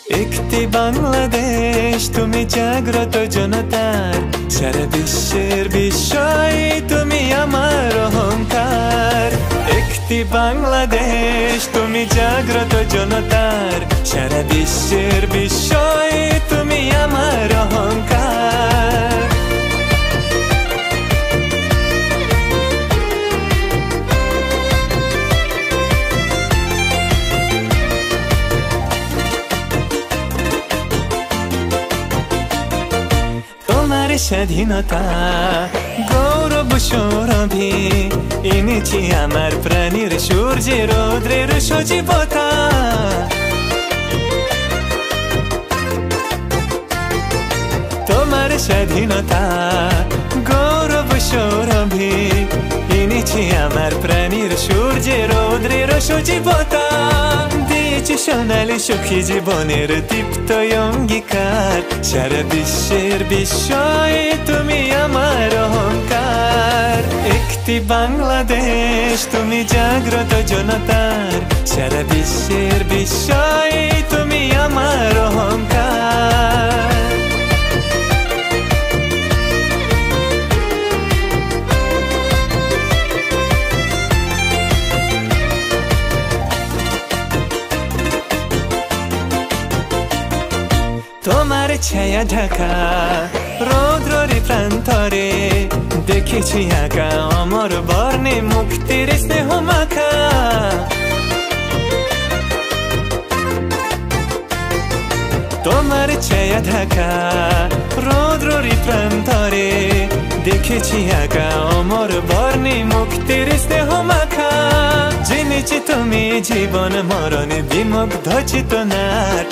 একটি বাংলাদেশ তুমি জাগ্রত জনতার, সারা বিশ্বের বিস্ময় তুমি আমার অহংকার। একটি বাংলাদেশ তুমি জাগ্রত জনতার, সারা বিশ্বের বিস্ময় তুমি আমার অহংকার। তোমার স্বাধীনতা গৌরব সৌরভে এনেছি আমার প্রাণীর সূর্যের রৌদ্রের সজীবতা। তোমার স্বাধীনতা গৌরব সৌরভে এনেছি আমার প্রাণীর সূর্যের রৌদ্রের সজীবতা। দিয়েছি সোনালি সুখী জীবনের দীপ্ত অঙ্গীকার, সারা বিশ্বের বিস্ময় তুমি আমার অহংকার। একটি বাংলাদেশ তুমি জাগ্রত জনতার, সারা বিশ্বের বিস্ময় তুমি আমার অহংকার। তোমার ছায়া ঢাকা রৌদ্রের প্রান্তরে দেখেছি আঁকা অমর বর্ণে মুক্তির স্নেহ মাখা। তোমার ছায়া ঢাকা রৌদ্রের প্রান্তরে দেখেছি আঁকা অমর বর্ণে মুক্তির স্নেহ মাখা। জেনেছি তুমি জীবন মরণে বিমুগ্ধ চেতনার,